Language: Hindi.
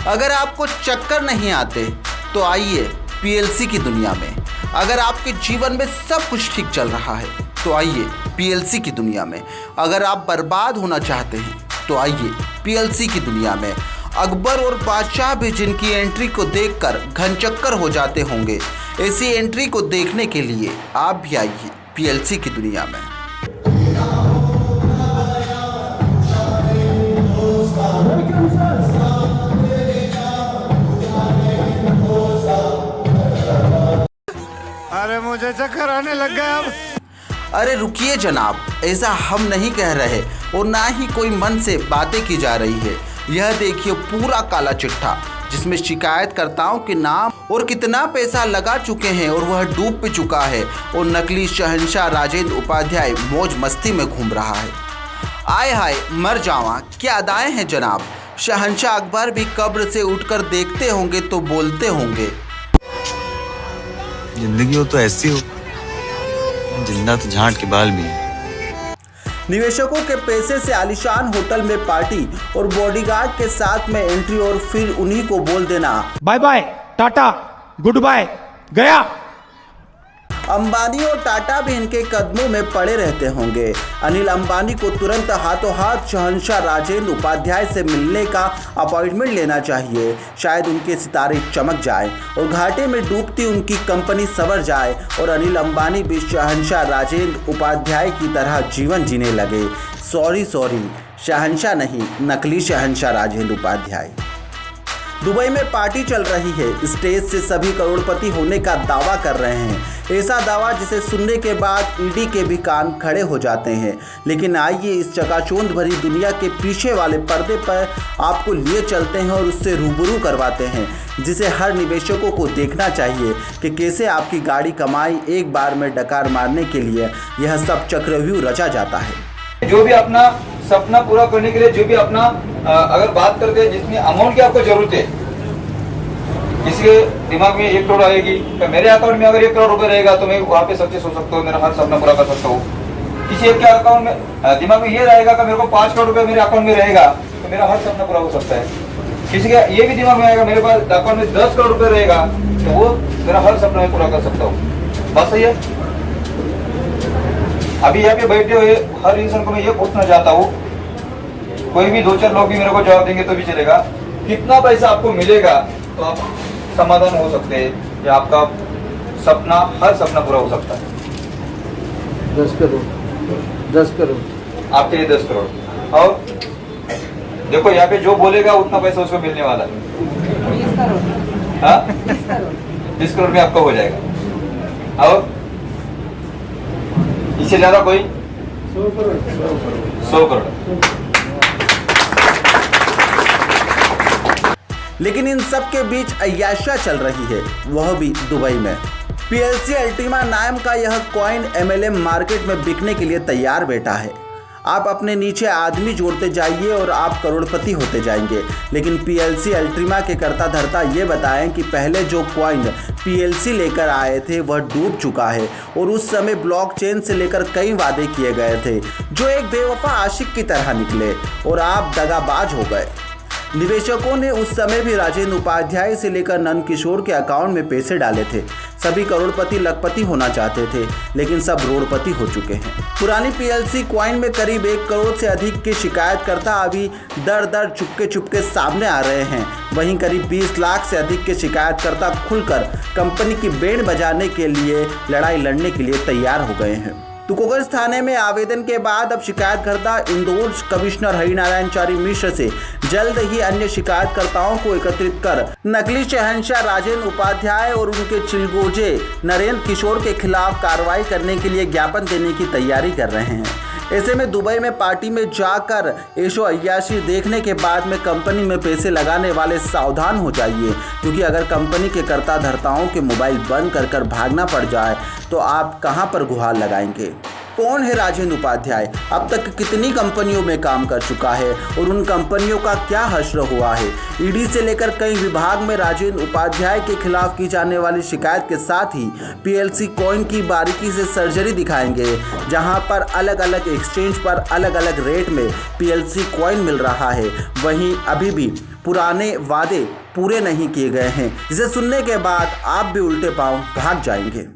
अगर आपको चक्कर नहीं आते तो आइए पीएलसी की दुनिया में। अगर आपके जीवन में सब कुछ ठीक चल रहा है तो आइए पीएलसी की दुनिया में। अगर आप बर्बाद होना चाहते हैं तो आइए पीएलसी की दुनिया में। अकबर और बादशाह भी जिनकी एंट्री को देखकर घनचक्कर हो जाते होंगे, ऐसी एंट्री को देखने के लिए आप भी आइए पीएलसी की दुनिया में। अरे मुझे चक्कर आने लग गया अब। अरे रुकिए जनाब, ऐसा हम नहीं कह रहे और ना ही कोई मन से बातें की जा रही है। यह देखिए पूरा काला चिट्ठा जिसमें शिकायतकर्ताओं के नाम और कितना पैसा लगा चुके हैं और वह डूब भी चुका है और नकली शहंशाह राजेंद्र उपाध्याय मौज मस्ती में घूम रहा है। आय हाय मर जावा, क्या अदाएं हैं जनाब। शहंशाह अकबर भी कब्र से उठकर देखते होंगे तो बोलते होंगे, जिंदगी हो तो ऐसी हो, जिंदा तो झांट के बाल भी है। निवेशकों के पैसे से आलीशान होटल में पार्टी और बॉडीगार्ड के साथ में एंट्री और फिर उन्हीं को बोल देना bye bye tata good bye गया। अंबानी और टाटा भी इनके कदमों में पड़े रहते होंगे। अनिल अंबानी को तुरंत हाथों हाथ शहंशाह राजेंद्र उपाध्याय से मिलने का अपॉइंटमेंट लेना चाहिए। शायद उनके सितारे चमक जाए और घाटे में डूबती उनकी कंपनी संवर जाए और अनिल अंबानी भी शहंशाह राजेंद्र उपाध्याय की तरह जीवन जीने लगे। सॉरी शहंशाह नहीं, नकली शहंशाह राजेंद्र उपाध्याय। दुबई में पार्टी चल रही है। स्टेज से सभी करोड़पति होने का दावा कर रहे हैं। ऐसा दावा जिसे सुनने के बाद ईडी के भी कान खड़े हो जाते हैं। लेकिन आइए इस चकाचौंध भरी दुनिया के पीछे वाले पर्दे पर आपको लिए चलते हैं और उससे रूबरू करवाते हैं, जिसे हर निवेशकों को देखना चाहिए कि कैसे आपकी गाड़ी कमाई एक बार में डकार मारने के लिए यह सब चक्रव्यूह रचा जाता है। जो भी अपना सपना पूरा करने के लिए जो भी अपना अगर बात करते हैं जितनी अमाउंट की आपको जरूरत है, किसी के दिमाग में 1 करोड़ आएगी तो मेरे अकाउंट में अगर 1 करोड़ रुपए रहेगा तो मैं वहाँ पे सक्सेस हो सकता हूँ, मेरा हर सपना पूरा कर सकता हूँ। किसी एक के अकाउंट में दिमाग में ये रहेगा कि मेरे को 5 करोड़ रुपए मेरे अकाउंट में रहेगा तो मेरा हर सपना पूरा हो सकता है। किसी का ये भी दिमाग में आएगा मेरे पास अकाउंट में 10 करोड़ रुपए रहेगा तो वो मेरा हर सपना मैं पूरा कर सकता हूँ। बस सही है। अभी यहाँ पे बैठे हुए हर इंसान को मैं ये पूछना चाहता हूँ, कोई भी 2-4 लोग भी मेरे को जवाब देंगे तो भी चलेगा, कितना पैसा आपको मिलेगा तो आप समाधान हो सकते हैं या आपका सपना हर सपना पूरा हो सकता है। 10 करोड़ आपके लिए 10 करोड़। और देखो यहाँ पे जो बोलेगा उतना पैसा उसको मिलने वाला है। 20 करोड़। हाँ 20 करोड़ में आपका हो जाएगा। और इससे ज्यादा कोई 100 करोड़। लेकिन इन सब के बीच अय्याशा चल रही है, वह भी दुबई में। पीएलसी अल्टीमा नाम का यह कॉइन एमएलएम मार्केट में बिकने के लिए तैयार बैठा है। आप अपने नीचे आदमी जोड़ते जाइए और आप करोड़पति होते जाएंगे। लेकिन पीएलसी अल्टीमा के कर्ता धर्ता ये बताएं कि पहले जो कॉइन पीएलसी लेकर आए थे वह डूब चुका है और उस समय ब्लॉकचेन से लेकर कई वादे किए गए थे जो एक बेवफा आशिक की तरह निकले और आप दगाबाज हो गए। निवेशकों ने उस समय भी राजेंद्र उपाध्याय से लेकर नंद किशोर के अकाउंट में पैसे डाले थे। सभी करोड़पति लखपति होना चाहते थे, लेकिन सब रोडपति हो चुके हैं। पुरानी पीएलसी कॉइन में करीब 1 करोड़ से अधिक के शिकायतकर्ता अभी दर चुपके सामने आ रहे हैं। वहीं करीब 20 लाख से अधिक के शिकायतकर्ता खुलकर कंपनी की बैंड बजाने के लिए लड़ाई लड़ने के लिए तैयार हो गए हैं। तुकोगंज थाने में आवेदन के बाद अब शिकायतकर्ता इंदौर कमिश्नर हरिनारायण चारी मिश्र से जल्द ही अन्य शिकायतकर्ताओं को एकत्रित कर नकली शहंशाह राजेंद्र उपाध्याय और उनके चिलगोजे नरेंद्र किशोर के खिलाफ कार्रवाई करने के लिए ज्ञापन देने की तैयारी कर रहे हैं। ऐसे में दुबई में पार्टी में जाकर ऐशो अय्याशी देखने के बाद में कंपनी में पैसे लगाने वाले सावधान हो जाइए, क्योंकि अगर कंपनी के कर्ता धर्ताओं के मोबाइल बंद कर भागना पड़ जाए तो आप कहां पर गुहार लगाएंगे। कौन है राजेंद्र उपाध्याय, अब तक कितनी कंपनियों में काम कर चुका है और उन कंपनियों का क्या हश्र हुआ है। ईडी से लेकर कई विभाग में राजेंद्र उपाध्याय के खिलाफ की जाने वाली शिकायत के साथ ही पीएलसी कॉइन की बारीकी से सर्जरी दिखाएंगे, जहां पर अलग अलग एक्सचेंज पर अलग अलग रेट में पीएलसी कॉइन मिल रहा है। वहीं अभी भी पुराने वादे पूरे नहीं किए गए हैं, जिसे सुनने के बाद आप भी उल्टे पांव भाग जाएंगे।